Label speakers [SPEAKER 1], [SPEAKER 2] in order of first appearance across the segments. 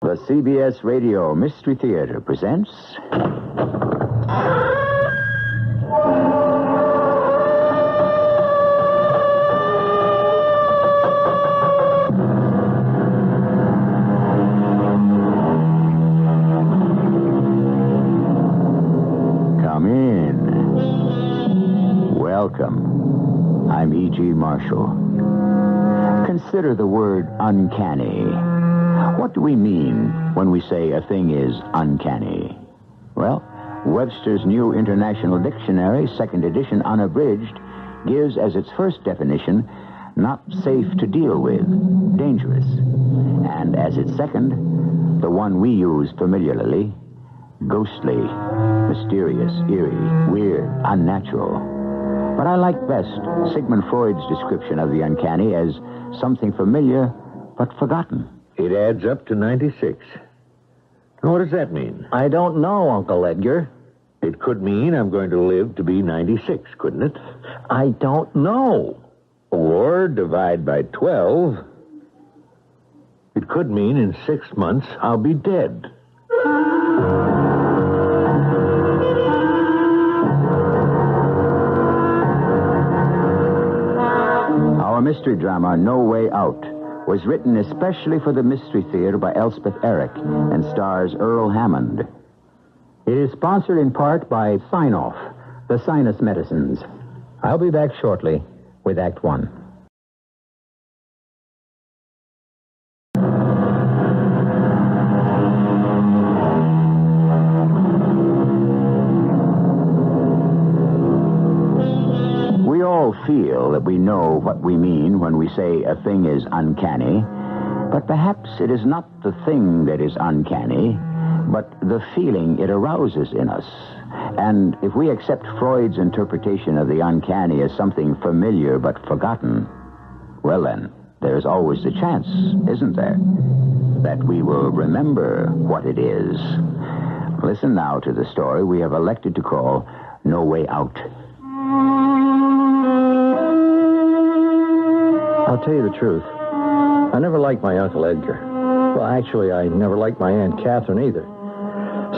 [SPEAKER 1] The CBS Radio Mystery Theater presents... Come in. Welcome. I'm E.G. Marshall. Consider the word uncanny. What do we mean when we say a thing is uncanny? Well, Webster's New International Dictionary, second edition unabridged, gives as its first definition, not safe to deal with, dangerous. And as its second, the one we use familiarly, ghostly, mysterious, eerie, weird, unnatural. But I like best Sigmund Freud's description of the uncanny as something familiar but forgotten.
[SPEAKER 2] It adds up to 96. What does that mean?
[SPEAKER 3] I don't know, Uncle Edgar.
[SPEAKER 2] It could mean I'm going to live to be 96, couldn't it?
[SPEAKER 3] I don't know.
[SPEAKER 2] Or divide by 12. It could mean in 6 months I'll be dead.
[SPEAKER 1] Our mystery drama, No Way Out, was written especially for the Mystery Theater by Elspeth Eric and stars Earl Hammond.
[SPEAKER 4] It is sponsored in part by Sign-Off, the sinus medicines. I'll be back shortly with Act One.
[SPEAKER 1] We all feel that we know what we mean when we say a thing is uncanny, but perhaps it is not the thing that is uncanny, but the feeling it arouses in us. And if we accept Freud's interpretation of the uncanny as something familiar but forgotten, well then, there's always the chance, isn't there, that we will remember what it is. Listen now to the story we have elected to call No Way Out.
[SPEAKER 3] I'll tell you the truth. I never liked my Uncle Edgar. Well, actually, I never liked my Aunt Catherine either.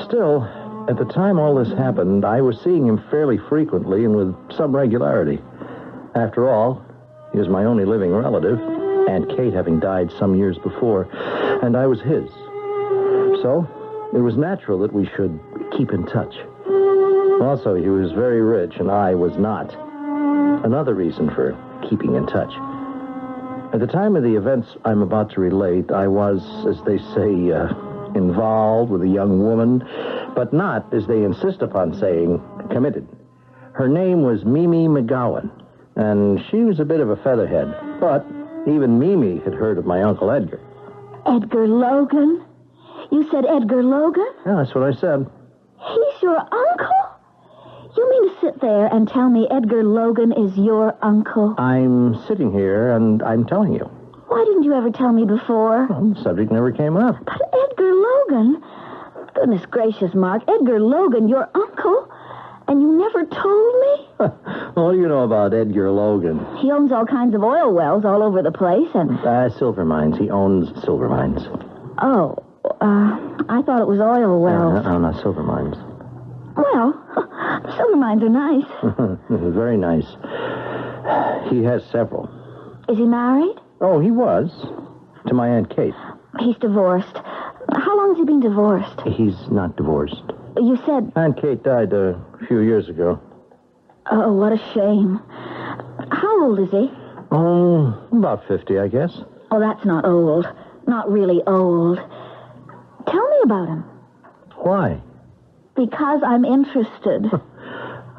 [SPEAKER 3] Still, at the time all this happened, I was seeing him fairly frequently and with some regularity. After all, he was my only living relative, Aunt Kate having died some years before, and I was his. So, it was natural that we should keep in touch. Also, he was very rich, and I was not. Another reason for keeping in touch. At the time of the events I'm about to relate, I was, as they say, involved with a young woman, but not, as they insist upon saying, committed. Her name was Mimi McGowan, and she was a bit of a featherhead, but even Mimi had heard of my Uncle Edgar.
[SPEAKER 5] Edgar Logan? You said Edgar Logan?
[SPEAKER 3] Yeah, that's what I said.
[SPEAKER 5] He's your uncle? You mean to sit there and tell me Edgar Logan is your uncle?
[SPEAKER 3] I'm sitting here, and I'm telling you.
[SPEAKER 5] Why didn't you ever tell me before?
[SPEAKER 3] Well, the subject never came up.
[SPEAKER 5] But Edgar Logan? Goodness gracious, Mark. Edgar Logan, your uncle? And you never told me?
[SPEAKER 3] What do you know about Edgar Logan?
[SPEAKER 5] He owns all kinds of oil wells all over the place, and...
[SPEAKER 3] Silver mines. He owns silver mines.
[SPEAKER 5] Oh, I thought it was oil wells.
[SPEAKER 3] No, not silver mines.
[SPEAKER 5] Well, silver mines are nice.
[SPEAKER 3] Very nice. He has several.
[SPEAKER 5] Is he married?
[SPEAKER 3] Oh, he was. To my Aunt Kate.
[SPEAKER 5] He's divorced. How long has he been divorced?
[SPEAKER 3] He's not divorced.
[SPEAKER 5] You said...
[SPEAKER 3] Aunt Kate died a few years ago.
[SPEAKER 5] Oh, what a shame. How old is he?
[SPEAKER 3] Oh, about 50, I guess.
[SPEAKER 5] Oh, that's not old. Not really old. Tell me about him.
[SPEAKER 3] Why?
[SPEAKER 5] Because I'm interested.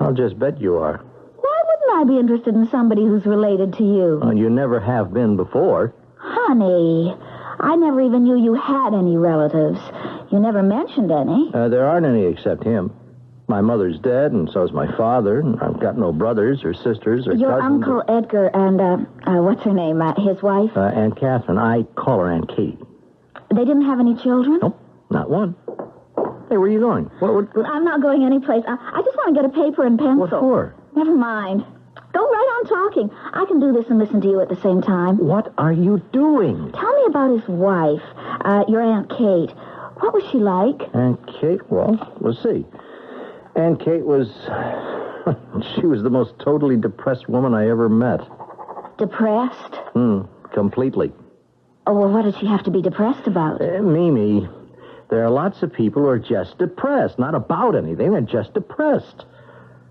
[SPEAKER 3] I'll just bet you are.
[SPEAKER 5] Why wouldn't I be interested in somebody who's related to you?
[SPEAKER 3] Well, you never have been before.
[SPEAKER 5] Honey, I never even knew you had any relatives. You never mentioned any.
[SPEAKER 3] There aren't any except him. My mother's dead, and so's my father. And I've got no brothers or sisters or
[SPEAKER 5] Your
[SPEAKER 3] cousins.
[SPEAKER 5] Uncle Edgar and, what's her name? His wife?
[SPEAKER 3] Aunt Catherine. I call her Aunt Kate.
[SPEAKER 5] They didn't have any children?
[SPEAKER 3] Nope, not one. Hey, where are you going? What?
[SPEAKER 5] I'm not going anyplace. I just want to get a paper and pencil.
[SPEAKER 3] What for?
[SPEAKER 5] Never mind. Go right on talking. I can do this and listen to you at the same time.
[SPEAKER 3] What are you doing?
[SPEAKER 5] Tell me about his wife. Your Aunt Kate. What was she like?
[SPEAKER 3] Aunt Kate? Well, we'll see. Aunt Kate was... she was the most totally depressed woman I ever met.
[SPEAKER 5] Depressed?
[SPEAKER 3] Completely.
[SPEAKER 5] Oh, well, what did she have to be depressed about?
[SPEAKER 3] Mimi, there are lots of people who are just depressed. Not about anything. They're just depressed.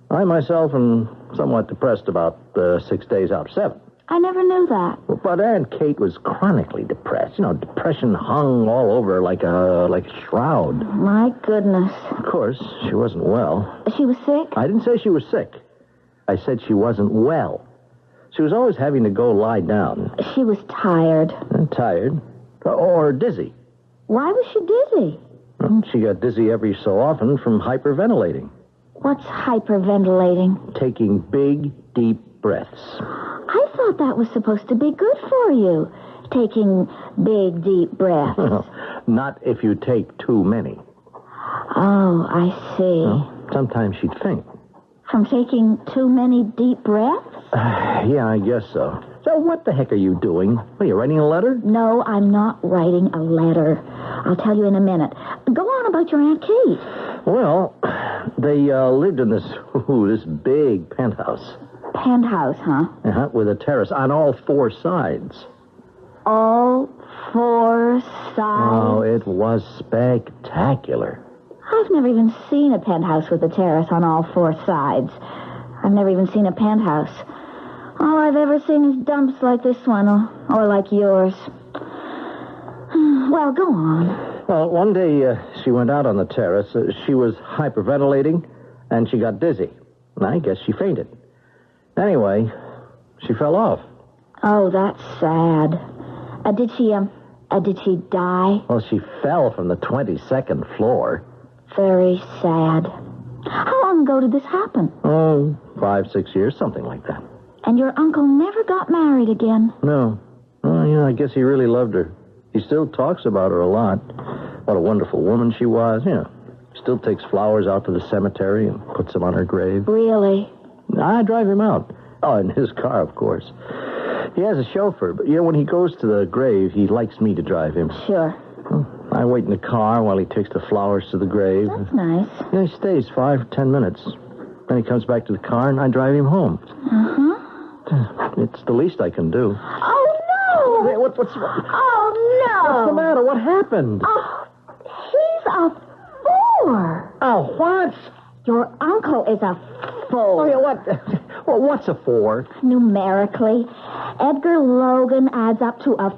[SPEAKER 3] I myself am somewhat depressed about 6 days out of 7.
[SPEAKER 5] I never knew that.
[SPEAKER 3] But Aunt Kate was chronically depressed. You know, depression hung all over her like a shroud.
[SPEAKER 5] My goodness.
[SPEAKER 3] Of course, she wasn't well.
[SPEAKER 5] She was sick?
[SPEAKER 3] I didn't say she was sick. I said she wasn't well. She was always having to go lie down.
[SPEAKER 5] She was tired.
[SPEAKER 3] Tired. Or dizzy.
[SPEAKER 5] Why was she dizzy?
[SPEAKER 3] She got dizzy every so often from hyperventilating.
[SPEAKER 5] What's hyperventilating?
[SPEAKER 3] Taking big, deep breaths.
[SPEAKER 5] I thought that was supposed to be good for you, taking big, deep breaths.
[SPEAKER 3] Not if you take too many.
[SPEAKER 5] Oh, I see.
[SPEAKER 3] Well, sometimes she'd faint.
[SPEAKER 5] From taking too many deep breaths?
[SPEAKER 3] Yeah, I guess so. So what the heck are you doing? Are you writing a letter?
[SPEAKER 5] No, I'm not writing a letter. I'll tell you in a minute. Go on about your Aunt Kate.
[SPEAKER 3] Well, they lived in this big penthouse.
[SPEAKER 5] Penthouse, huh?
[SPEAKER 3] Uh-huh, with a terrace on all 4 sides.
[SPEAKER 5] All 4 sides?
[SPEAKER 3] Oh, it was spectacular.
[SPEAKER 5] I've never even seen a penthouse with a terrace on all 4 sides. I've never even seen a penthouse. All I've ever seen is dumps like this one, or like yours. Well, go on.
[SPEAKER 3] Well, one day she went out on the terrace. She was hyperventilating, and she got dizzy. And I guess she fainted. Anyway, she fell off.
[SPEAKER 5] Oh, that's sad. Did she die?
[SPEAKER 3] Well, she fell from the 22nd floor.
[SPEAKER 5] Very sad. How long ago did this happen?
[SPEAKER 3] Oh, 5, 6 years, something like that.
[SPEAKER 5] And your uncle never got married again?
[SPEAKER 3] No. Well, you know, I guess he really loved her. He still talks about her a lot. What a wonderful woman she was, you know. Still takes flowers out to the cemetery and puts them on her grave.
[SPEAKER 5] Really?
[SPEAKER 3] I drive him out. Oh, in his car, of course. He has a chauffeur, but, you know, when he goes to the grave, he likes me to drive him.
[SPEAKER 5] Sure.
[SPEAKER 3] I wait in the car while he takes the flowers to the grave.
[SPEAKER 5] That's nice.
[SPEAKER 3] Yeah, he stays 5 or 10 minutes. Then he comes back to the car, and I drive him home. Uh-huh. It's the least I can do.
[SPEAKER 5] Oh, no!
[SPEAKER 3] Hey, what's
[SPEAKER 5] Oh, no!
[SPEAKER 3] What's the matter? What happened?
[SPEAKER 5] Oh, he's a 4.
[SPEAKER 3] Oh, what?
[SPEAKER 5] Your uncle is a 4.
[SPEAKER 3] Oh, yeah, what? Well, what's a 4?
[SPEAKER 5] Numerically, Edgar Logan adds up to a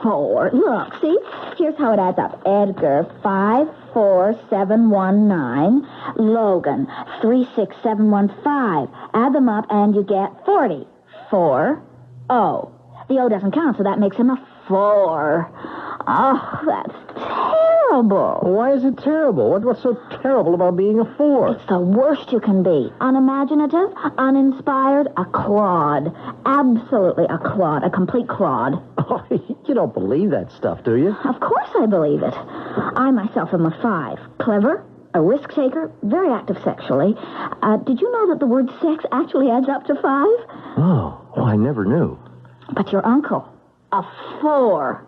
[SPEAKER 5] 4. Look, see? Here's how it adds up. Edgar, 54719. Logan, 36715. Add them up and you get 40. 4. Oh. The O doesn't count, so that makes him a 4. Oh, that's terrible.
[SPEAKER 3] Why is it terrible? What's so terrible about being a 4?
[SPEAKER 5] It's the worst you can be. Unimaginative, uninspired, a clod. Absolutely a clod, a complete clod.
[SPEAKER 3] Oh, you don't believe that stuff, do you?
[SPEAKER 5] Of course I believe it. I myself am a 5. Clever, a risk taker, very active sexually. Did you know that the word sex actually adds up to 5?
[SPEAKER 3] Oh, I never knew.
[SPEAKER 5] But your uncle, a 4.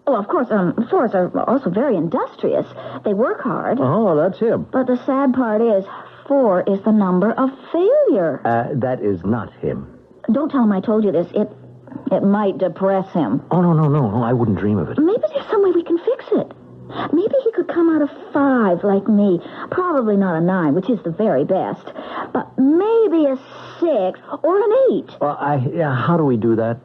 [SPEAKER 5] Well, of course, 4s are also very industrious. They work hard.
[SPEAKER 3] Oh, that's him.
[SPEAKER 5] But the sad part is, 4 is the number of failure.
[SPEAKER 3] That is not him.
[SPEAKER 5] Don't tell him I told you this. It might depress him.
[SPEAKER 3] Oh, no, I wouldn't dream of it.
[SPEAKER 5] Maybe there's some way we can fix it. Maybe he could come out of 5 like me. Probably not a 9, which is the very best. But maybe a 6 or an 8.
[SPEAKER 3] Well, how do we do that?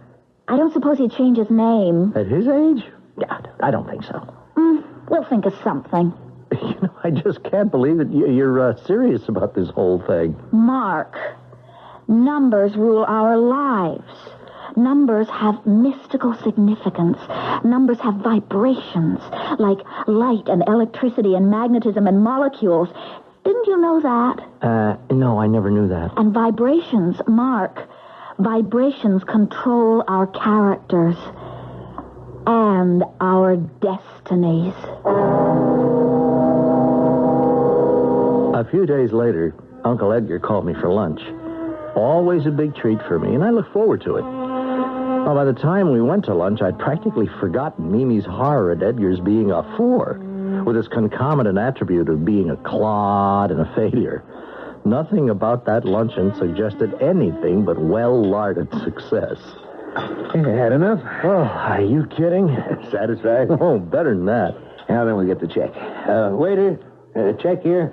[SPEAKER 5] I don't suppose he'd change his name.
[SPEAKER 3] At his age? Yeah, I don't think so.
[SPEAKER 5] We'll think of something.
[SPEAKER 3] You know, I just can't believe that you're serious about this whole thing.
[SPEAKER 5] Mark, numbers rule our lives. Numbers have mystical significance. Numbers have vibrations, like light and electricity and magnetism and molecules. Didn't you know that?
[SPEAKER 3] No, I never knew that.
[SPEAKER 5] And vibrations, Mark. Vibrations control our characters and our destinies.
[SPEAKER 3] A few days later, Uncle Edgar called me for lunch. Always a big treat for me, and I look forward to it. Well, by the time we went to lunch, I'd practically forgotten Mimi's horror at Edgar's being a 4, with his concomitant attribute of being a clod and a failure. Nothing about that luncheon suggested anything but well-larded success.
[SPEAKER 2] You had enough?
[SPEAKER 3] Oh, are you kidding?
[SPEAKER 2] Satisfied?
[SPEAKER 3] Oh, better than that.
[SPEAKER 2] Now then, we'll get the check. Waiter, check here.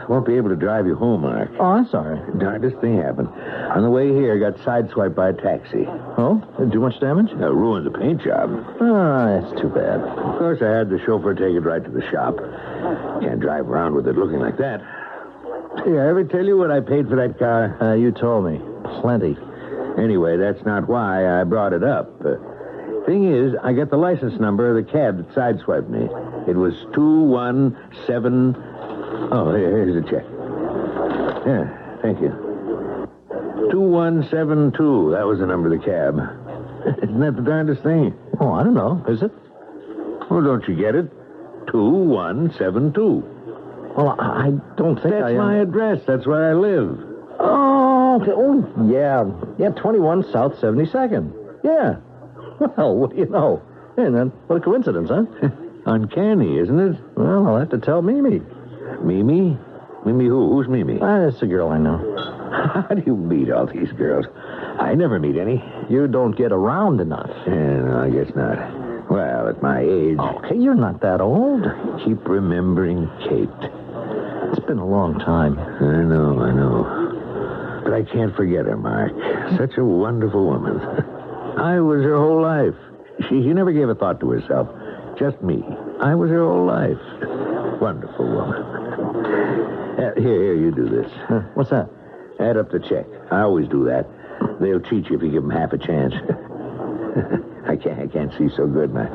[SPEAKER 2] Won't be able to drive you home, Mark.
[SPEAKER 3] Oh, I'm sorry.
[SPEAKER 2] Darndest thing happened. On the way here, got sideswiped by a taxi.
[SPEAKER 3] Oh? Do much damage?
[SPEAKER 2] Ruined the paint job.
[SPEAKER 3] Oh, that's too bad.
[SPEAKER 2] Of course, I had the chauffeur take it right to the shop. Can't drive around with it looking like that. Hey, I ever tell you what I paid for that car?
[SPEAKER 3] You told me. Plenty.
[SPEAKER 2] Anyway, that's not why I brought it up. Thing is, I got the license number of the cab that sideswiped me. It was 217... Oh, here's the check. Yeah, thank you. 2172. That was the number of the cab. Isn't that the darndest thing?
[SPEAKER 3] Oh, I don't know. Is it?
[SPEAKER 2] Well, don't you get it? 2172.
[SPEAKER 3] Well, I don't think
[SPEAKER 2] That's my address. That's where I live.
[SPEAKER 3] Oh, okay. Oh, yeah. Yeah, 21 South 72nd. Yeah. Well, what do you know? Hey, then, what a coincidence, huh?
[SPEAKER 2] Uncanny, isn't it?
[SPEAKER 3] Well, I'll have to tell Mimi.
[SPEAKER 2] Mimi? Mimi who? Who's Mimi?
[SPEAKER 3] That's a girl I know.
[SPEAKER 2] How do you meet all these girls? I never meet any.
[SPEAKER 3] You don't get around enough.
[SPEAKER 2] Yeah, no, I guess not. Well, at my age...
[SPEAKER 3] Okay, you're not that old.
[SPEAKER 2] Keep remembering Kate.
[SPEAKER 3] It's been a long time.
[SPEAKER 2] I know. But I can't forget her, Mark. Such a wonderful woman. I was her whole life. She never gave a thought to herself. Just me. I was her whole life. Wonderful woman. Here, you do this.
[SPEAKER 3] What's that?
[SPEAKER 2] Add up the check. I always do that. They'll cheat you if you give them half a chance. I can't see so good. My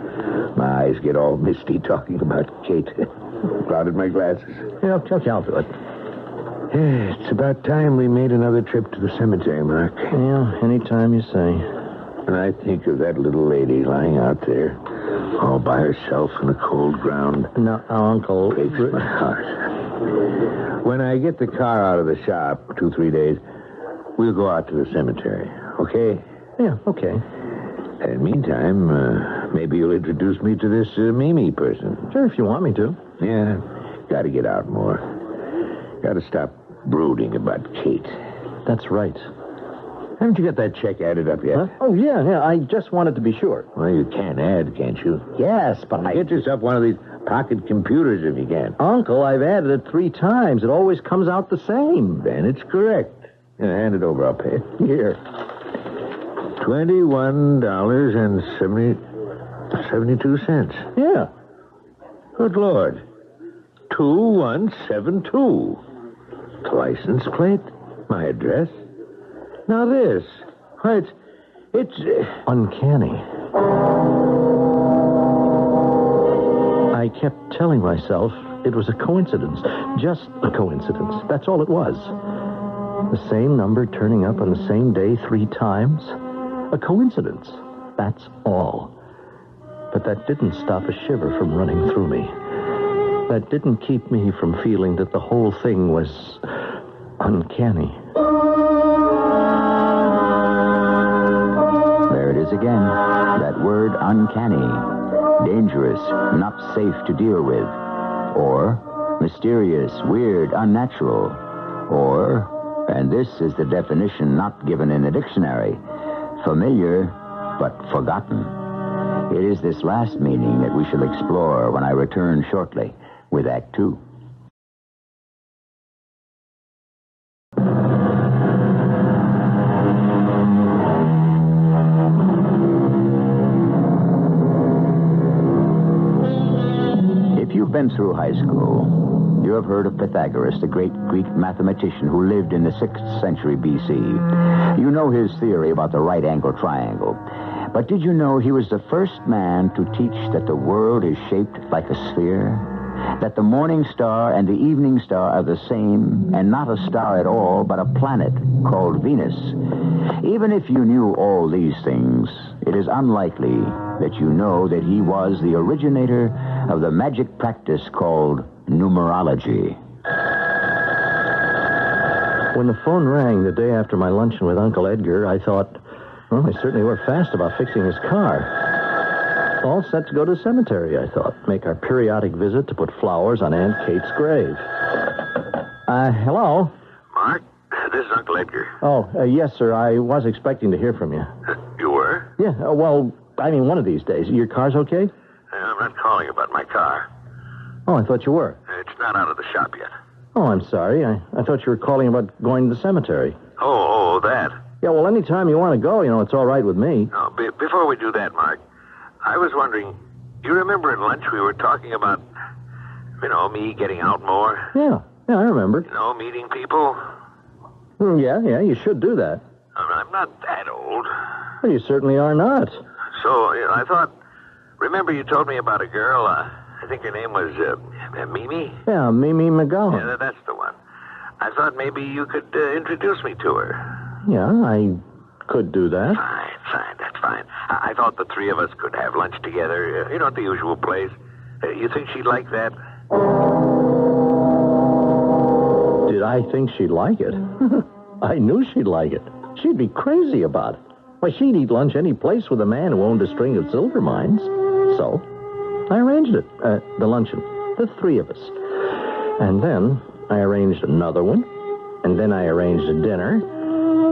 [SPEAKER 2] eyes get all misty talking about Kate. Clouded my glasses.
[SPEAKER 3] Yeah, okay, I'll do it.
[SPEAKER 2] It's about time we made another trip to the cemetery, Mark.
[SPEAKER 3] Yeah, anytime you say.
[SPEAKER 2] And I think of that little lady lying out there, all by herself in the cold ground.
[SPEAKER 3] No, Uncle.
[SPEAKER 2] Breaks my heart. When I get the car out of the shop, 2-3 days, we'll go out to the cemetery, okay?
[SPEAKER 3] Yeah, okay.
[SPEAKER 2] And meantime, maybe you'll introduce me to this Mimi person.
[SPEAKER 3] Sure, if you want me to.
[SPEAKER 2] Yeah, gotta get out more. Gotta stop brooding about Kate.
[SPEAKER 3] That's right.
[SPEAKER 2] Haven't you got that check added up yet?
[SPEAKER 3] Huh? Oh, yeah, I just wanted to be sure.
[SPEAKER 2] Well, you can add, can't you?
[SPEAKER 3] Yes, but
[SPEAKER 2] Get yourself one of these pocket computers if you can.
[SPEAKER 3] Uncle, I've added it 3 times. It always comes out the same.
[SPEAKER 2] Then it's correct. Hand it over, I'll pay it.
[SPEAKER 3] Here.
[SPEAKER 2] $21.72.
[SPEAKER 3] Yeah.
[SPEAKER 2] Good Lord. 2172. The license plate? My address? Now this. Why, it's...
[SPEAKER 3] Uncanny. I kept telling myself it was a coincidence. Just a coincidence. That's all it was. The same number turning up on the same day 3 times. A coincidence. That's all. But that didn't stop a shiver from running through me. That didn't keep me from feeling that the whole thing was uncanny.
[SPEAKER 1] There it is again. That word uncanny. Dangerous, not safe to deal with. Or mysterious, weird, unnatural. Or, and this is the definition not given in the dictionary, familiar but forgotten. It is this last meaning that we shall explore when I return shortly with Act 2. If you've been through high school, you have heard of Pythagoras, the great Greek mathematician who lived in the 6th century B.C. You know his theory about the right-angled triangle. But did you know he was the first man to teach that the world is shaped like a sphere? That the morning star and the evening star are the same, and not a star at all, but a planet called Venus. Even if you knew all these things, it is unlikely that you know that he was the originator of the magic practice called numerology.
[SPEAKER 3] When the phone rang the day after my luncheon with Uncle Edgar, I thought, Well, they certainly were fast about fixing his car. All set to go to the cemetery, I thought. Make our periodic visit to put flowers on Aunt Kate's grave. Hello?
[SPEAKER 2] Mark, this is Uncle Edgar.
[SPEAKER 3] Oh, yes, sir. I was expecting to hear from you.
[SPEAKER 2] You were?
[SPEAKER 3] Yeah, well, I mean, one of these days. Your car's okay?
[SPEAKER 2] I'm not calling about my car.
[SPEAKER 3] Oh, I thought you were.
[SPEAKER 2] It's not out of the shop yet.
[SPEAKER 3] Oh, I'm sorry. I thought you were calling about going to the cemetery.
[SPEAKER 2] Oh, that.
[SPEAKER 3] Yeah, well, anytime you want to go, it's all right with me.
[SPEAKER 2] No, before we do that, Mark, I was wondering, you remember at lunch we were talking about, me getting out more?
[SPEAKER 3] Yeah, I remember.
[SPEAKER 2] Meeting people?
[SPEAKER 3] Yeah, you should do that.
[SPEAKER 2] I'm not that old.
[SPEAKER 3] Well, you certainly are not.
[SPEAKER 2] So, I thought, remember you told me about a girl, I think her name was Mimi?
[SPEAKER 3] Yeah, Mimi McGowan.
[SPEAKER 2] Yeah, that's the one. I thought maybe you could introduce me to her.
[SPEAKER 3] Yeah, I could do that.
[SPEAKER 2] Fine, that's fine. I thought the three of us could have lunch together, at the usual place. You think she'd like that?
[SPEAKER 3] Did I think she'd like it? I knew she'd like it. She'd be crazy about it. Why, she'd eat lunch any place with a man who owned a string of silver mines. So, I arranged it, the luncheon, the three of us. And then I arranged another one, and then I arranged a dinner.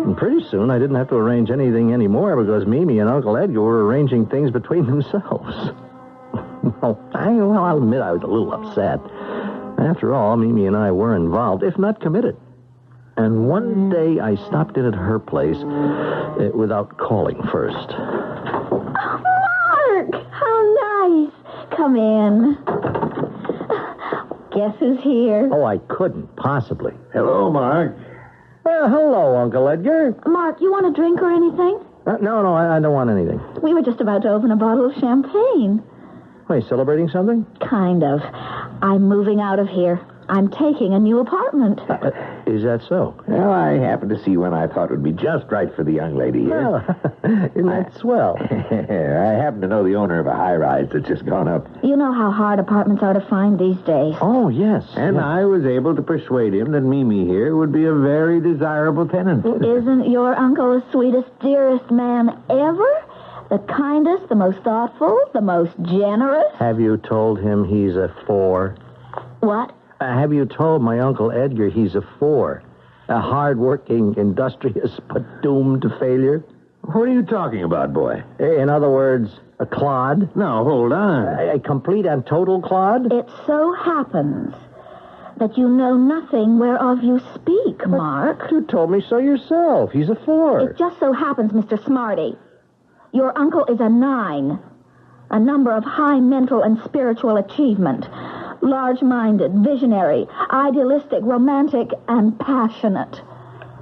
[SPEAKER 3] And pretty soon I didn't have to arrange anything anymore because Mimi and Uncle Edgar were arranging things between themselves. I'll admit I was a little upset. After all, Mimi and I were involved, if not committed. And one day I stopped in at her place without calling first.
[SPEAKER 5] Oh, Mark! How nice. Come in. Guess who's here?
[SPEAKER 3] Oh, I couldn't possibly.
[SPEAKER 2] Hello, Mark.
[SPEAKER 3] Well, hello, Uncle Edgar.
[SPEAKER 5] Mark, you want a drink or anything?
[SPEAKER 3] No, I don't want anything.
[SPEAKER 5] We were just about to open a bottle of champagne.
[SPEAKER 3] Are you celebrating something?
[SPEAKER 5] Kind of. I'm moving out of here. I'm taking a new apartment.
[SPEAKER 3] Is that so?
[SPEAKER 2] Well, I happened to see one I thought would be just right for the young lady here.
[SPEAKER 3] Well, isn't that swell?
[SPEAKER 2] I happen to know the owner of a high-rise that's just gone up.
[SPEAKER 5] You know how hard apartments are to find these days.
[SPEAKER 3] Oh, yes.
[SPEAKER 2] And I was able to persuade him that Mimi here would be a very desirable tenant.
[SPEAKER 5] Isn't your uncle the sweetest, dearest man ever? The kindest, the most thoughtful, the most generous?
[SPEAKER 3] Have you told him he's a 4?
[SPEAKER 5] What?
[SPEAKER 3] Have you told my Uncle Edgar he's a 4? A hard-working, industrious, but doomed to failure?
[SPEAKER 2] What are you talking about, boy?
[SPEAKER 3] In other words, a clod?
[SPEAKER 2] No, hold on.
[SPEAKER 3] A complete and total clod?
[SPEAKER 5] It so happens that you know nothing whereof you speak, Mark.
[SPEAKER 3] You told me so yourself. He's a 4.
[SPEAKER 5] It just so happens, Mr. Smarty, your uncle is a 9, a number of high mental and spiritual achievement. Large-minded, visionary, idealistic, romantic, and passionate.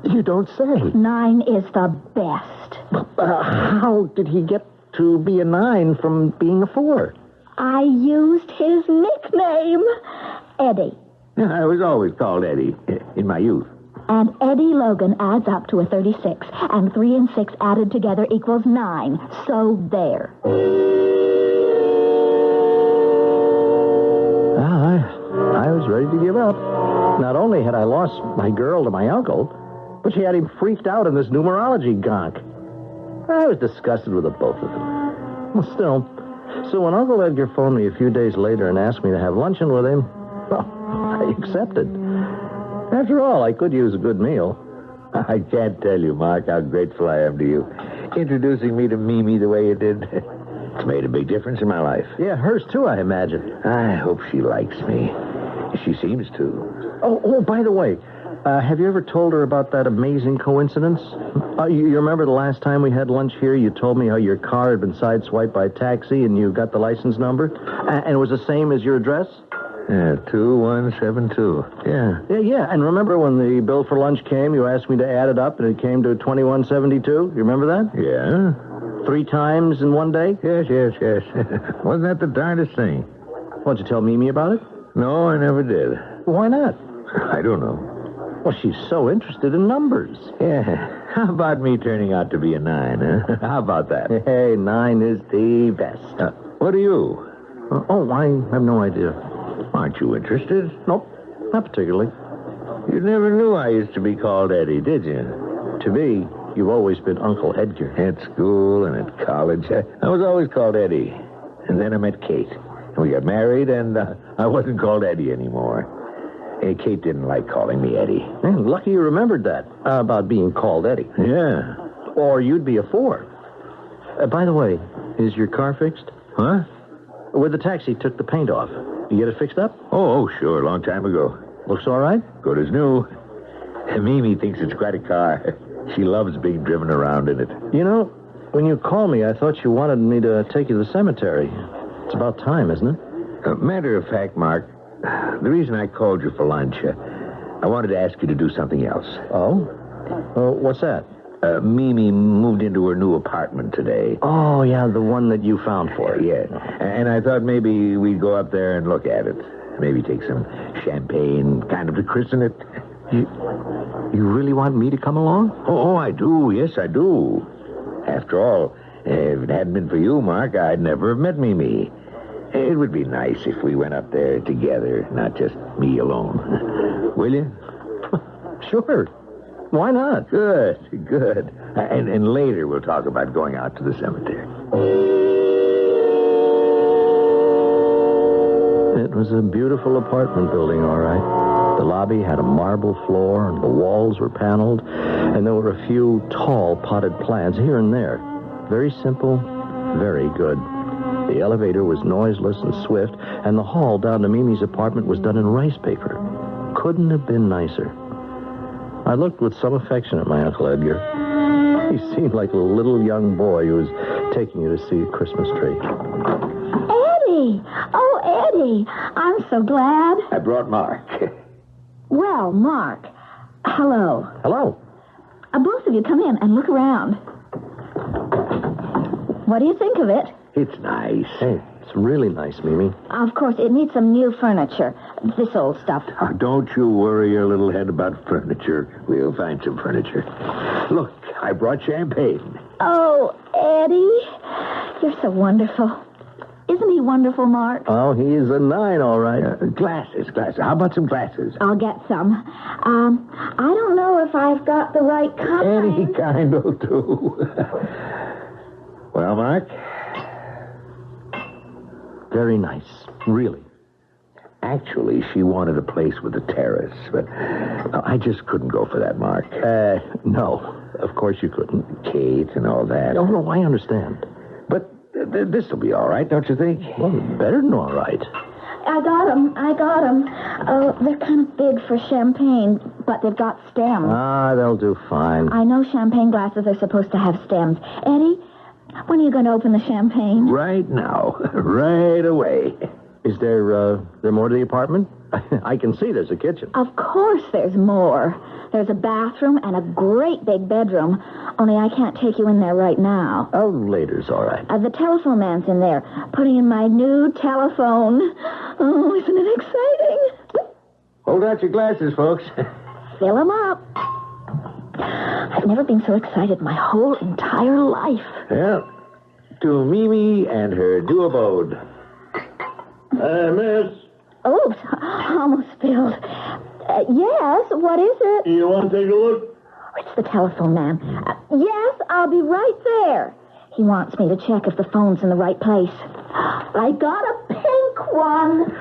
[SPEAKER 3] You don't say.
[SPEAKER 5] 9 is the best.
[SPEAKER 3] How did he get to be a 9 from being a 4?
[SPEAKER 5] I used his nickname, Eddie.
[SPEAKER 2] I was always called Eddie in my youth.
[SPEAKER 5] And Eddie Logan adds up to a 36, and 3 and 6 added together equals 9. So there.
[SPEAKER 3] I was ready to give up. Not only had I lost my girl to my uncle, but she had him freaked out in this numerology gonk. I was disgusted with the both of them. Well, still, so when Uncle Edgar phoned me a few days later and asked me to have luncheon with him, well, I accepted. After all, I could use a good meal.
[SPEAKER 2] I can't tell you, Mark, how grateful I am to you. Introducing me to Mimi the way you did. It's made a big difference in my life.
[SPEAKER 3] Yeah, hers too, I imagine.
[SPEAKER 2] I hope she likes me. She seems to.
[SPEAKER 3] Oh, by the way, have you ever told her about that amazing coincidence? You remember the last time we had lunch here, you told me how your car had been sideswiped by a taxi and you got the license number? And it was the same as your address?
[SPEAKER 2] Yeah, 2172.
[SPEAKER 3] Yeah. And remember when the bill for lunch came, you asked me to add it up and it came to 2172? You remember that?
[SPEAKER 2] Yeah.
[SPEAKER 3] 3 times in one day?
[SPEAKER 2] Yes. Wasn't that the darndest thing?
[SPEAKER 3] Why don't you tell Mimi about it?
[SPEAKER 2] No, I never did.
[SPEAKER 3] Why not?
[SPEAKER 2] I don't know.
[SPEAKER 3] Well, she's so interested in numbers.
[SPEAKER 2] Yeah. How about me turning out to be a 9, huh? How about that?
[SPEAKER 3] Hey, 9 is the best.
[SPEAKER 2] What are you?
[SPEAKER 3] I have no idea.
[SPEAKER 2] Aren't you interested?
[SPEAKER 3] Nope, not particularly.
[SPEAKER 2] You never knew I used to be called Eddie, did you?
[SPEAKER 3] To me, you've always been Uncle Edgar.
[SPEAKER 2] At school and at college, I was always called Eddie. And then I met Kate. And we got married, and I wasn't called Eddie anymore. Kate didn't like calling me Eddie.
[SPEAKER 3] Man, lucky you remembered that, about being called Eddie.
[SPEAKER 2] Yeah.
[SPEAKER 3] Or you'd be a 4. By the way, is your car fixed?
[SPEAKER 2] Huh?
[SPEAKER 3] Where the taxi took the paint off. You get it fixed up?
[SPEAKER 2] Oh, sure, a long time ago.
[SPEAKER 3] Looks all right?
[SPEAKER 2] Good as new. Mimi thinks it's quite a car. She loves being driven around in it.
[SPEAKER 3] You know, when you called me, I thought you wanted me to take you to the cemetery. It's about time, isn't it?
[SPEAKER 2] Matter of fact, Mark, the reason I called you for lunch, I wanted to ask you to do something else.
[SPEAKER 3] Oh? What's that?
[SPEAKER 2] Mimi moved into her new apartment today.
[SPEAKER 3] Oh, yeah, the one that you found for her.
[SPEAKER 2] Yeah. And I thought maybe we'd go up there and look at it. Maybe take some champagne, kind of to christen it.
[SPEAKER 3] You really want me to come along?
[SPEAKER 2] Oh, I do. Yes, I do. After all, if it hadn't been for you, Mark, I'd never have met Mimi. It would be nice if we went up there together, not just me alone. Will you?
[SPEAKER 3] Sure. Why not?
[SPEAKER 2] Good. And later we'll talk about going out to the cemetery.
[SPEAKER 3] It was a beautiful apartment building, all right. The lobby had a marble floor, and the walls were paneled, and there were a few tall potted plants here and there. Very simple, very good. The elevator was noiseless and swift, and the hall down to Mimi's apartment was done in rice paper. Couldn't have been nicer. I looked with some affection at my Uncle Edgar. He seemed like a little young boy who was taking you to see a Christmas tree.
[SPEAKER 5] Eddie! Oh, Eddie! I'm so glad.
[SPEAKER 2] I brought Mark.
[SPEAKER 5] Well, Mark, hello.
[SPEAKER 3] Hello.
[SPEAKER 5] Both of you come in and look around. What do you think of it?
[SPEAKER 2] It's nice.
[SPEAKER 3] Hey, it's really nice, Mimi.
[SPEAKER 5] Of course, it needs some new furniture. This old stuff.
[SPEAKER 2] Oh, don't you worry your little head about furniture. We'll find some furniture. Look, I brought champagne.
[SPEAKER 5] Oh, Eddie, you're so wonderful. Isn't he wonderful, Mark?
[SPEAKER 3] Oh, he's a 9, all right.
[SPEAKER 2] Glasses. How about some glasses?
[SPEAKER 5] I'll get some. I don't know if I've got the right kind.
[SPEAKER 2] Any kind will do. Well, Mark?
[SPEAKER 3] Very nice, really.
[SPEAKER 2] Actually, she wanted a place with a terrace, but I just couldn't go for that, Mark.
[SPEAKER 3] No, of course you couldn't.
[SPEAKER 2] Kate and all that.
[SPEAKER 3] No, I understand.
[SPEAKER 2] But this will be all right, don't you think?
[SPEAKER 3] Well, better than all right.
[SPEAKER 5] I got them. Oh, they're kind of big for champagne, but they've got stems.
[SPEAKER 3] Ah, they'll do fine.
[SPEAKER 5] I know champagne glasses are supposed to have stems. Eddie, when are you going to open the champagne?
[SPEAKER 2] Right now. Right away.
[SPEAKER 3] Is there more to the apartment? I can see there's a kitchen.
[SPEAKER 5] Of course there's more. There's a bathroom and a great big bedroom, only I can't take you in there right now.
[SPEAKER 3] Oh, later's all right.
[SPEAKER 5] The telephone man's in there, putting in my new telephone. Oh, isn't it exciting?
[SPEAKER 2] Hold out your glasses, folks.
[SPEAKER 5] Fill them up. I've never been so excited my whole entire life.
[SPEAKER 2] Well, to Mimi and her new abode. Miss.
[SPEAKER 5] Oops, almost spilled. Yes, what is it?
[SPEAKER 2] You want to take a look?
[SPEAKER 5] It's the telephone man. Yes, I'll be right there. He wants me to check if the phone's in the right place. I got a pink one.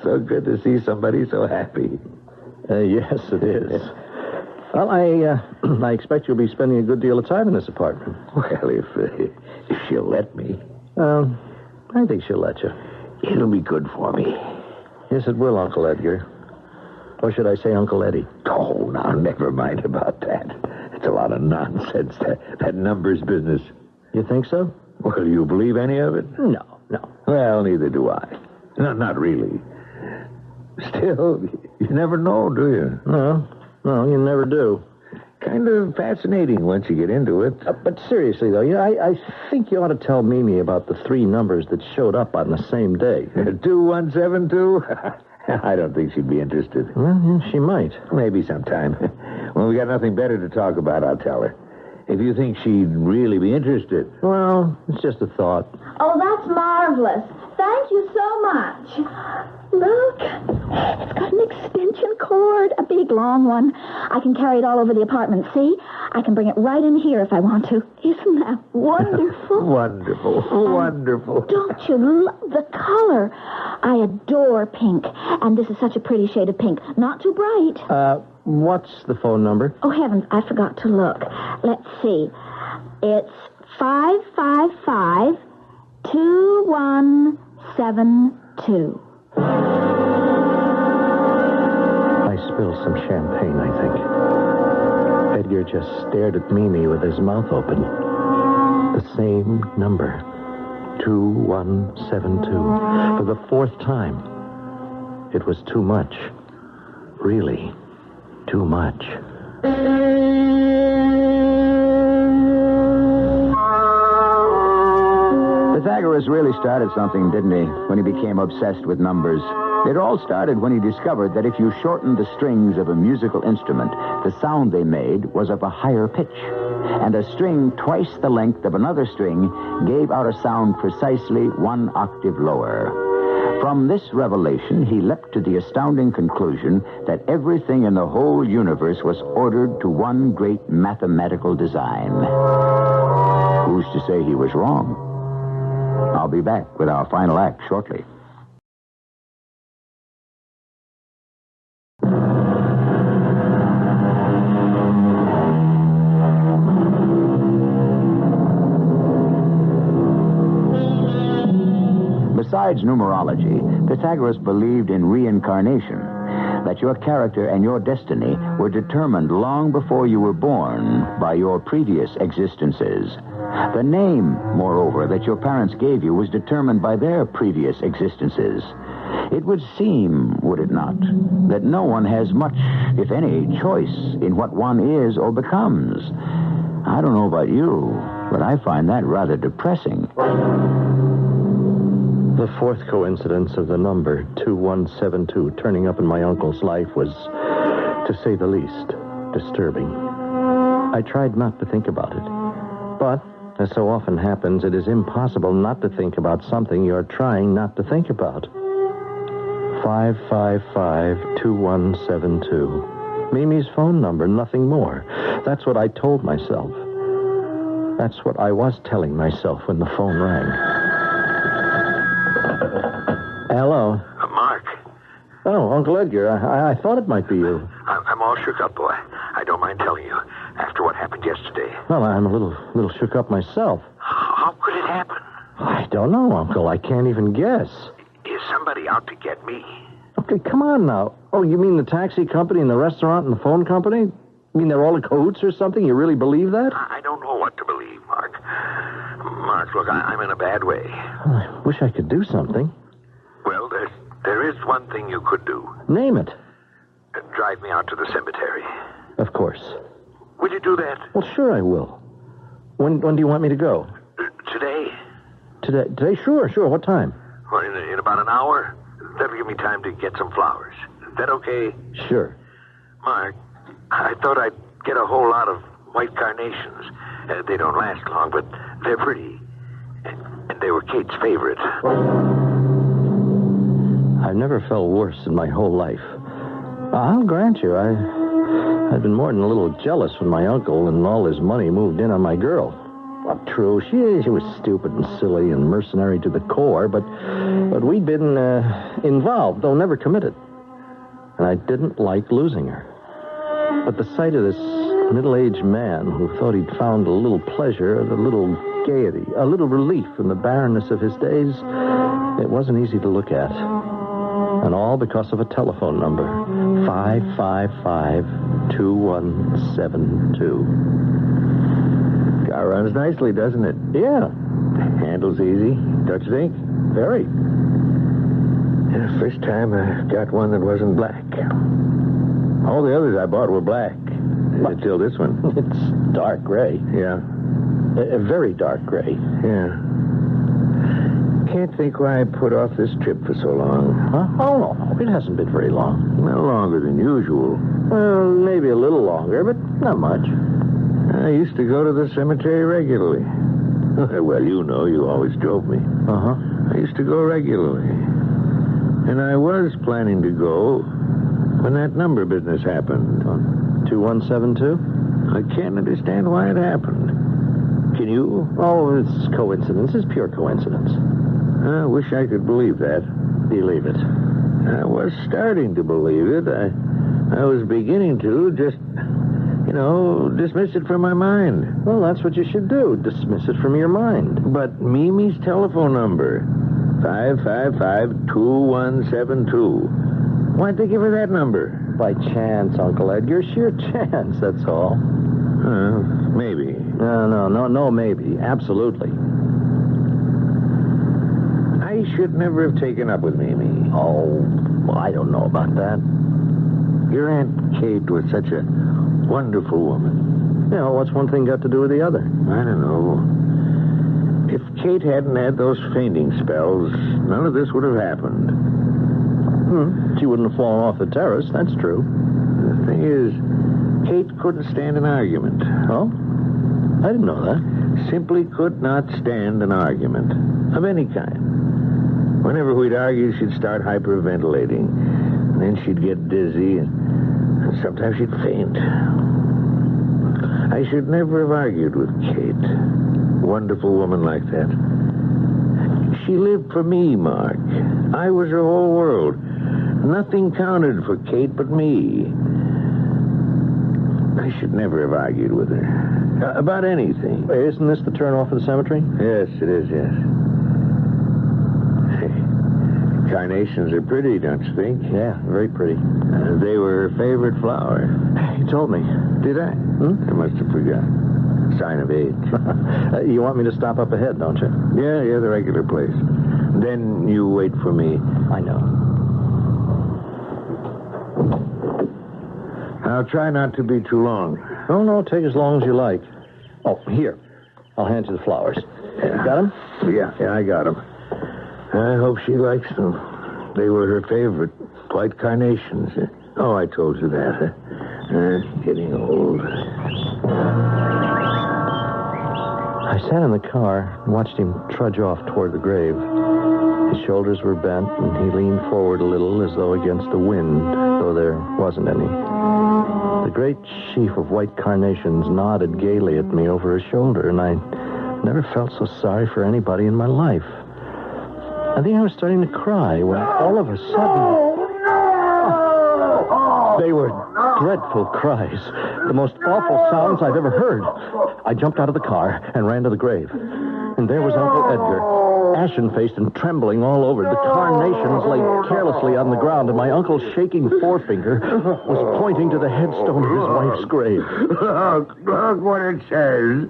[SPEAKER 2] So good to see somebody so happy.
[SPEAKER 3] Yes, it is. Well, I expect you'll be spending a good deal of time in this apartment.
[SPEAKER 2] Well, if she'll let me.
[SPEAKER 3] I think she'll let you.
[SPEAKER 2] It'll be good for me.
[SPEAKER 3] Yes, it will, Uncle Edgar. Or should I say Uncle Eddie?
[SPEAKER 2] Oh, now, never mind about that. It's a lot of nonsense, that numbers business.
[SPEAKER 3] You think so?
[SPEAKER 2] Well, you believe any of it?
[SPEAKER 3] No.
[SPEAKER 2] Well, neither do I. Not really. Still, you never know, do you?
[SPEAKER 3] No, you never do.
[SPEAKER 2] Kind of fascinating once you get into it.
[SPEAKER 3] But seriously, though, I think you ought to tell Mimi about the 3 numbers that showed up on the same day.
[SPEAKER 2] 2172? I don't think she'd be interested.
[SPEAKER 3] Well, yeah, she might.
[SPEAKER 2] Maybe sometime. When we got nothing better to talk about, I'll tell her. If you think she'd really be interested.
[SPEAKER 3] Well, it's just a thought.
[SPEAKER 5] Oh, that's marvelous. Thank you so much. Look. It's got an extension cord, a big, long one. I can carry it all over the apartment. See? I can bring it right in here if I want to. Isn't that wonderful?
[SPEAKER 2] Wonderful. Wonderful.
[SPEAKER 5] Don't you love the color? I adore pink. And this is such a pretty shade of pink. Not too bright.
[SPEAKER 3] What's the phone number?
[SPEAKER 5] Oh, heavens, I forgot to look. Let's see. It's 555-2172.
[SPEAKER 3] I spilled some champagne, I think. Edgar just stared at Mimi with his mouth open. The same number. 2172. For the fourth time. It was too much. Really, too much.
[SPEAKER 1] Pythagoras really started something, didn't he, when he became obsessed with numbers? It all started when he discovered that if you shortened the strings of a musical instrument, the sound they made was of a higher pitch. And a string twice the length of another string gave out a sound precisely 1 octave lower. From this revelation, he leapt to the astounding conclusion that everything in the whole universe was ordered to one great mathematical design. Who's to say he was wrong? I'll be back with our final act shortly. Besides numerology, Pythagoras believed in reincarnation, that your character and your destiny were determined long before you were born by your previous existences. The name, moreover, that your parents gave you was determined by their previous existences. It would seem, would it not, that no one has much, if any, choice in what one is or becomes. I don't know about you, but I find that rather depressing.
[SPEAKER 3] The fourth coincidence of the number 2172 turning up in my uncle's life was, to say the least, disturbing. I tried not to think about it. But, as so often happens, it is impossible not to think about something you're trying not to think about. 555-2172. Mimi's phone number, nothing more. That's what I told myself. That's what I was telling myself when the phone rang. Hello.
[SPEAKER 2] Mark.
[SPEAKER 3] Oh, Uncle Edgar, I thought it might be you.
[SPEAKER 2] I'm all shook up, boy. I don't mind telling you. After what happened yesterday.
[SPEAKER 3] Well, I'm a little shook up myself.
[SPEAKER 2] How could it happen?
[SPEAKER 3] I don't know, Uncle. I can't even guess.
[SPEAKER 2] Is somebody out to get me?
[SPEAKER 3] Okay, come on now. Oh, you mean the taxi company and the restaurant and the phone company? You mean they're all in cahoots or something? You really believe that?
[SPEAKER 2] I don't know what to believe, Mark. Mark, look, I'm in a bad way.
[SPEAKER 3] I wish I could do something.
[SPEAKER 2] Well, there is one thing you could do.
[SPEAKER 3] Name it.
[SPEAKER 2] Drive me out to the cemetery.
[SPEAKER 3] Of course.
[SPEAKER 2] Will you do that?
[SPEAKER 3] Well, sure I will. When do you want me to go?
[SPEAKER 2] Today.
[SPEAKER 3] Today? Sure. What time?
[SPEAKER 2] Well, in about an hour. That'll give me time to get some flowers. Is that okay?
[SPEAKER 3] Sure.
[SPEAKER 2] Mark, I thought I'd get a whole lot of white carnations. They don't last long, but they're pretty. And they were Kate's favorite.
[SPEAKER 3] I've never felt worse in my whole life. I'll grant you, I'd been more than a little jealous when my uncle and all his money moved in on my girl. Well, true, she was stupid and silly and mercenary to the core, but we'd been involved, though never committed. And I didn't like losing her. But the sight of this middle-aged man who thought he'd found a little pleasure, a little gaiety, a little relief from the barrenness of his days, it wasn't easy to look at. And all because of a telephone number, 555-2172.
[SPEAKER 2] Car runs nicely, doesn't it?
[SPEAKER 3] Yeah.
[SPEAKER 2] Handles easy, don't you think?
[SPEAKER 3] Very.
[SPEAKER 2] Yeah, first time I got one that wasn't black. All the others I bought were black. Until this one.
[SPEAKER 3] It's dark gray.
[SPEAKER 2] Yeah.
[SPEAKER 3] A very dark gray.
[SPEAKER 2] Yeah. Can't think why I put off this trip for so long.
[SPEAKER 3] Huh? Oh, no. It hasn't been very long.
[SPEAKER 2] No longer than usual.
[SPEAKER 3] Well, maybe a little longer, but not much.
[SPEAKER 2] I used to go to the cemetery regularly. Well, you know, you always drove me.
[SPEAKER 3] Uh-huh.
[SPEAKER 2] I used to go regularly. And I was planning to go when that number business happened.
[SPEAKER 3] 2172?
[SPEAKER 2] I can't understand why it happened. Can you?
[SPEAKER 3] Oh, it's coincidence. It's pure coincidence.
[SPEAKER 2] I wish I could believe that.
[SPEAKER 3] Believe it.
[SPEAKER 2] I was starting to believe it. I was beginning to just, dismiss it from my mind.
[SPEAKER 3] Well, that's what you should do. Dismiss it from your mind.
[SPEAKER 2] But Mimi's telephone number, 555-2172. Why'd they give her that number?
[SPEAKER 3] By chance, Uncle Edgar. Sheer chance, that's all.
[SPEAKER 2] Maybe.
[SPEAKER 3] No, maybe. Absolutely.
[SPEAKER 2] I should never have taken up with Mimi.
[SPEAKER 3] Oh, well, I don't know about that.
[SPEAKER 2] Your Aunt Kate was such a wonderful woman.
[SPEAKER 3] What's one thing got to do with the other?
[SPEAKER 2] I don't know. If Kate hadn't had those fainting spells, none of this would have happened.
[SPEAKER 3] She wouldn't have fallen off the terrace, that's true.
[SPEAKER 2] The thing is, Kate couldn't stand an argument.
[SPEAKER 3] Oh? I didn't know that.
[SPEAKER 2] Simply could not stand an argument of any kind. Whenever we'd argue, she'd start hyperventilating. And then she'd get dizzy, and sometimes she'd faint. I should never have argued with Kate. A wonderful woman like that. She lived for me, Mark. I was her whole world. Nothing counted for Kate but me. I should never have argued with her. About anything.
[SPEAKER 3] Wait, isn't this the turn off of the cemetery?
[SPEAKER 2] Yes, it is, yes. Hey, carnations are pretty, don't you think?
[SPEAKER 3] Yeah, very pretty.
[SPEAKER 2] They were her favorite flower.
[SPEAKER 3] You told me.
[SPEAKER 2] Did I? I must have forgotten. Sign of age.
[SPEAKER 3] You want me to stop up ahead, don't you?
[SPEAKER 2] Yeah, the regular place. Then you wait for me.
[SPEAKER 3] I know.
[SPEAKER 2] I'll try not to be too long.
[SPEAKER 3] Oh, no, take as long as you like. Oh, here. I'll hand you the flowers. Got them?
[SPEAKER 2] Yeah, I got them. I hope she likes them. They were her favorite. White carnations. Oh, I told you that. Getting old.
[SPEAKER 3] I sat in the car and watched him trudge off toward the grave. His shoulders were bent, and he leaned forward a little as though against the wind, though there wasn't any. The great sheaf of white carnations nodded gaily at me over his shoulder, and I never felt so sorry for anybody in my life. I think I was starting to cry when all of a sudden... They were dreadful cries. The most awful sounds I've ever heard. I jumped out of the car and ran to the grave. And there was Uncle Edgar, ashen-faced and trembling all over. The carnations lay carelessly on the ground, and my uncle's shaking forefinger was pointing to the headstone of his wife's grave.
[SPEAKER 2] Look what it says.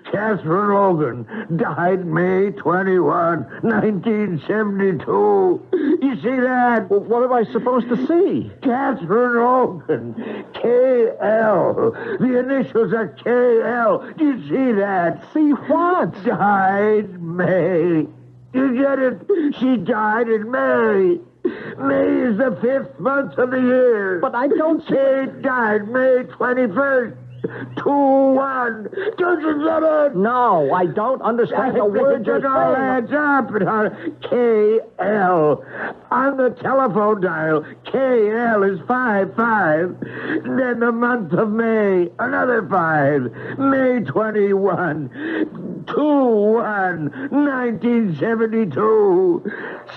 [SPEAKER 2] Catherine Logan died May 21, 1972. You see that?
[SPEAKER 3] Well, what am I supposed to see?
[SPEAKER 2] Catherine Logan. K.L. The initials are K.L. Do you see that?
[SPEAKER 3] See what?
[SPEAKER 2] Died May. You get it? She died in May. May is the 5th month of the year.
[SPEAKER 3] But I don't see...
[SPEAKER 2] Kate died May 21st. 2-1. Don't you get it?
[SPEAKER 3] No, I don't understand the words you're
[SPEAKER 2] It all
[SPEAKER 3] saying.
[SPEAKER 2] adds up. K.L. On the telephone dial, K.L. is 55. Then the month of May, another 5. May 21. 2-1. 1972.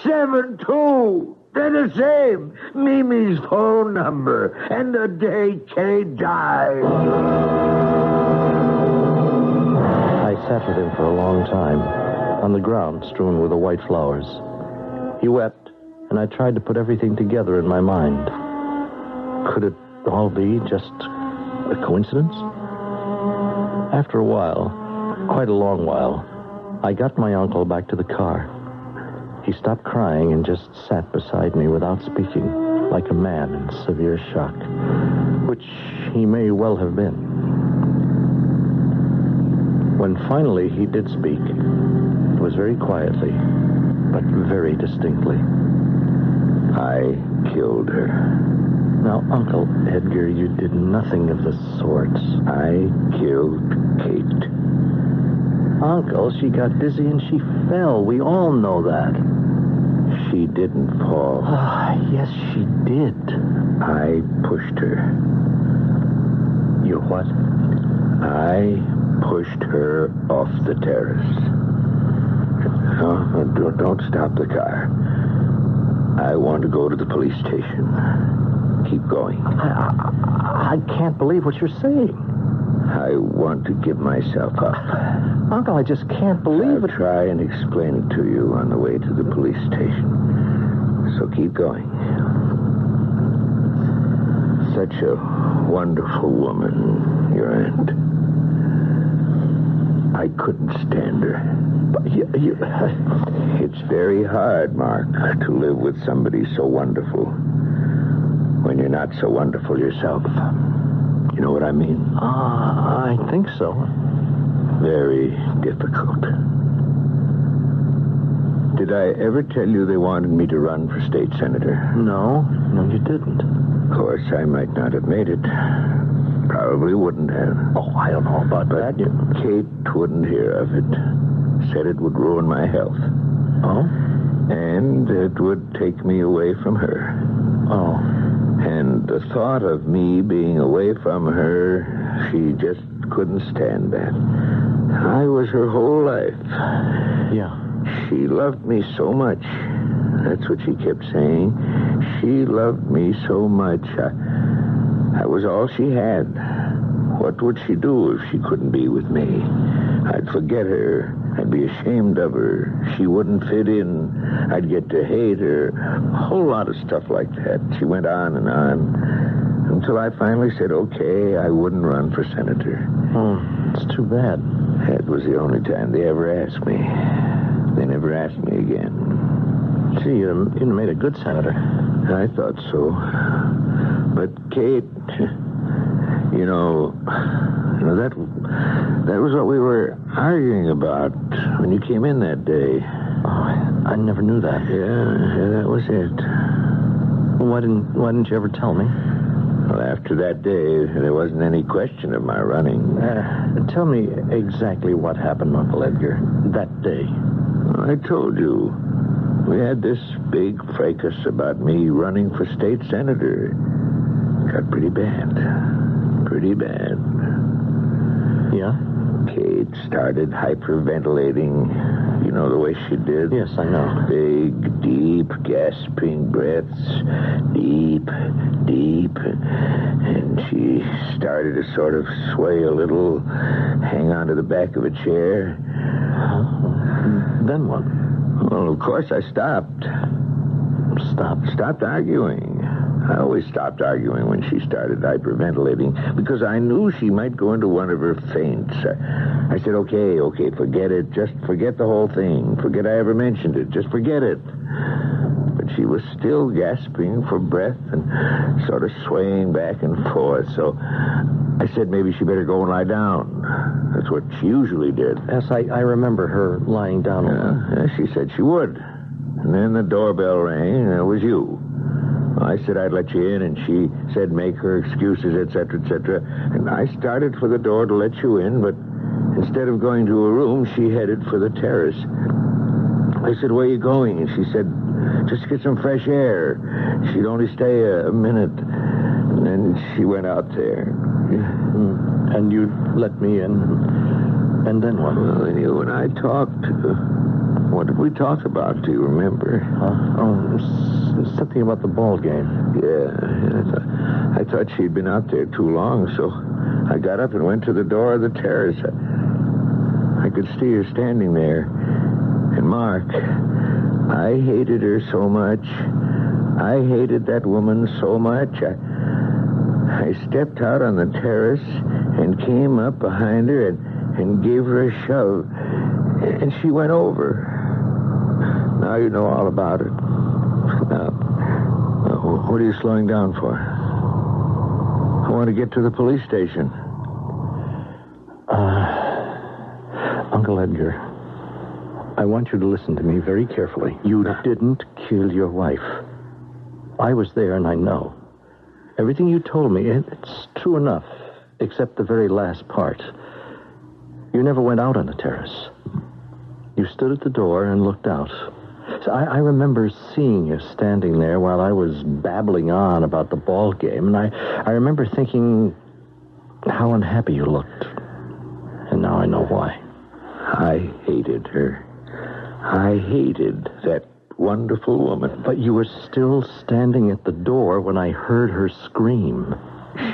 [SPEAKER 2] 7-2. They're the same. Mimi's phone number and the day Kate died.
[SPEAKER 3] I sat with him for a long time, on the ground strewn with the white flowers. He wept, and I tried to put everything together in my mind. Could it all be just a coincidence? After a while, quite a long while, I got my uncle back to the car. He stopped crying and just sat beside me without speaking, like a man in severe shock, which he may well have been. When finally he did speak, it was very quietly, but very distinctly.
[SPEAKER 2] I killed her.
[SPEAKER 3] Now, Uncle Edgar, you did nothing of the sort.
[SPEAKER 2] I killed Kate.
[SPEAKER 3] Uncle, she got dizzy and she fell. We all know that.
[SPEAKER 2] She didn't fall.
[SPEAKER 3] Yes, she did.
[SPEAKER 2] I pushed her.
[SPEAKER 3] You what?
[SPEAKER 2] I pushed her off the terrace. No, don't stop the car. I want to go to the police station. Keep going.
[SPEAKER 3] I can't believe what you're saying.
[SPEAKER 2] I want to give myself up.
[SPEAKER 3] Uncle, I just can't believe
[SPEAKER 2] I'll try and explain it to you on the way to the police station. So keep going. Such a wonderful woman, your aunt. I couldn't stand her. But it's very hard, Mark, to live with somebody so wonderful when you're not so wonderful yourself. You know what I mean?
[SPEAKER 3] I think so.
[SPEAKER 2] Very difficult. Did I ever tell you they wanted me to run for state senator?
[SPEAKER 3] No, you didn't.
[SPEAKER 2] Of course, I might not have made it. Probably wouldn't have.
[SPEAKER 3] Oh, I don't know about that.
[SPEAKER 2] Kate wouldn't hear of it. Said it would ruin my health.
[SPEAKER 3] Oh?
[SPEAKER 2] And it would take me away from her.
[SPEAKER 3] Oh.
[SPEAKER 2] And the thought of me being away from her, she just couldn't stand that. I was her whole life.
[SPEAKER 3] Yeah.
[SPEAKER 2] She loved me so much. That's what she kept saying. She loved me so much. I was all she had. What would she do if she couldn't be with me? I'd forget her. I'd be ashamed of her. She wouldn't fit in. I'd get to hate her. A whole lot of stuff like that. She went on and on until I finally said, okay, I wouldn't run for senator.
[SPEAKER 3] Oh, it's too bad.
[SPEAKER 2] That was the only time they ever asked me. They never asked me again.
[SPEAKER 3] Gee, you'd have made a good senator.
[SPEAKER 2] I thought so. But Kate, that was what we were arguing about when you came in that day.
[SPEAKER 3] Oh, I never knew that.
[SPEAKER 2] Yeah, that was it.
[SPEAKER 3] Well, why didn't you ever tell me?
[SPEAKER 2] Well, after that day, there wasn't any question of my running.
[SPEAKER 3] Tell me exactly what happened, Uncle Edgar, that day.
[SPEAKER 2] I told you. We had this big fracas about me running for state senator. Got pretty bad. Pretty bad.
[SPEAKER 3] Yeah?
[SPEAKER 2] Kate started hyperventilating. You know the way she did?
[SPEAKER 3] Yes, I know.
[SPEAKER 2] Big, deep, gasping breaths. Deep, deep. And she started to sort of sway a little, hang onto the back of a chair.
[SPEAKER 3] Then what?
[SPEAKER 2] Well, of course, I stopped. Stopped arguing. I always stopped arguing when she started hyperventilating because I knew she might go into one of her faints. I said, okay, forget it. Just forget the whole thing. Forget I ever mentioned it. Just forget it. But she was still gasping for breath and sort of swaying back and forth. So I said maybe she better go and lie down. That's what she usually did.
[SPEAKER 3] Yes, I remember her lying down.
[SPEAKER 2] Yeah, she said she would. And then the doorbell rang, and it was you. I said I'd let you in, and she said make her excuses, etc., etc. And I started for the door to let you in, but instead of going to a room, she headed for the terrace. I said, where are you going? And she said, just to get some fresh air. She'd only stay a minute. And then she went out there.
[SPEAKER 3] And you let me in. And then what?
[SPEAKER 2] Well, and you and I talked. What did we talk about? Do you remember?
[SPEAKER 3] Something about the ball game.
[SPEAKER 2] Yeah. I thought she'd been out there too long, so I got up and went to the door of the terrace. I could see her standing there. And Mark, I hated her so much. I hated that woman so much. I stepped out on the terrace and came up behind her and gave her a shove. And she went over. Now you know all about it. Now, what are you slowing down for? I want to get to the police station.
[SPEAKER 3] Uncle Edgar, I want you to listen to me very carefully. You didn't kill your wife. I was there and I know. Everything you told me, it's true enough, except the very last part. You never went out on the terrace. You stood at the door and looked out. But I remember seeing you standing there while I was babbling on about the ball game, and I remember thinking how unhappy you looked. And now I know why.
[SPEAKER 2] I hated her. I hated that wonderful woman.
[SPEAKER 3] But you were still standing at the door when I heard her scream.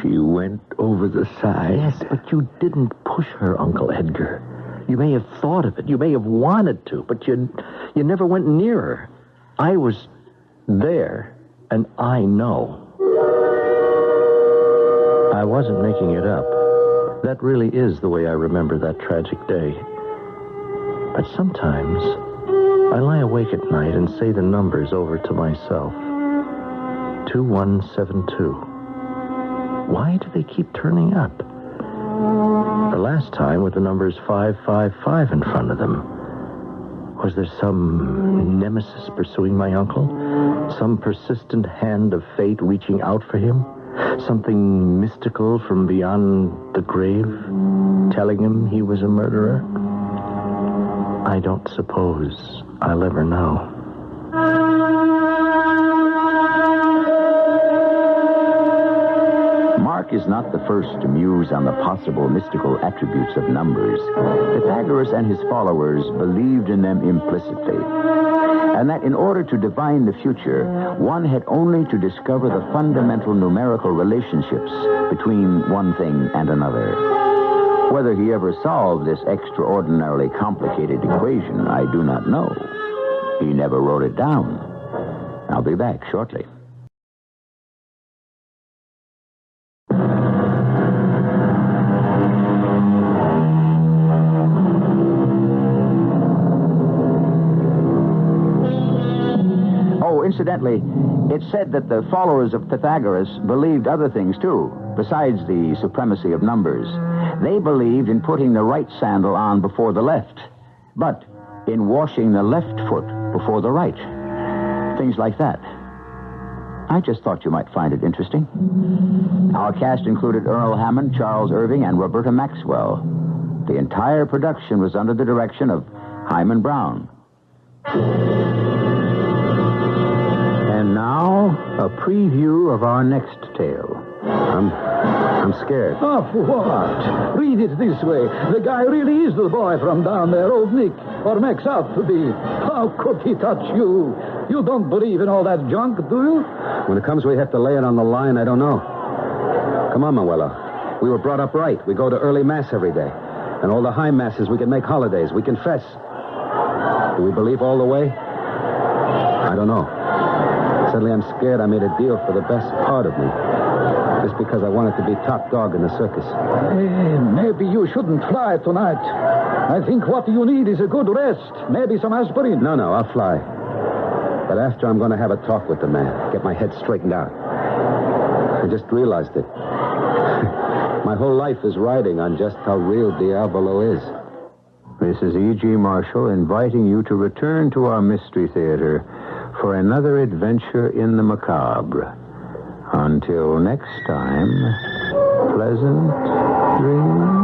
[SPEAKER 2] She went over the side.
[SPEAKER 3] Yes, but you didn't push her, Uncle Edgar. You may have thought of it. You may have wanted to, but you never went near her. I was there, and I know. I wasn't making it up. That really is the way I remember that tragic day. But sometimes I lie awake at night and say the numbers over to myself. 2172. Why do they keep turning up? The last time with the numbers 555 in front of them. Was there some nemesis pursuing my uncle? Some persistent hand of fate reaching out for him? Something mystical from beyond the grave, telling him he was a murderer? I don't suppose I'll ever know.
[SPEAKER 1] Mark is not the first to muse on the possible mystical attributes of numbers. Pythagoras and his followers believed in them implicitly, and that in order to divine the future, one had only to discover the fundamental numerical relationships between one thing and another. Whether he ever solved this extraordinarily complicated equation, I do not know. He never wrote it down. I'll be back shortly. Incidentally, it's said that the followers of Pythagoras believed other things, too, besides the supremacy of numbers. They believed in putting the right sandal on before the left, but in washing the left foot before the right. Things like that. I just thought you might find it interesting. Our cast included Earl Hammond, Charles Irving, and Roberta Maxwell. The entire production was under the direction of Hyman Brown.
[SPEAKER 4] And now, a preview of our next tale.
[SPEAKER 3] I'm scared.
[SPEAKER 6] Of what? Read it this way. The guy really is the boy from down there, old Nick, or makes out to be. How could he touch you? You don't believe in all that junk, do you?
[SPEAKER 3] When it comes we have to lay it on the line, I don't know. Come on, Manuela. We were brought up right. We go to early mass every day. And all the high masses, we can make holidays. We confess. Do we believe all the way? I don't know. Suddenly I'm scared I made a deal for the best part of me. Just because I wanted to be top dog in the circus.
[SPEAKER 6] Maybe you shouldn't fly tonight. I think what you need is a good rest. Maybe some aspirin.
[SPEAKER 3] No, I'll fly. But after I'm going to have a talk with the man. Get my head straightened out. I just realized it. My whole life is riding on just how real Diavolo is.
[SPEAKER 4] This is E.G. Marshall inviting you to return to our Mystery Theater for another adventure in the macabre. Until next time, pleasant dreams.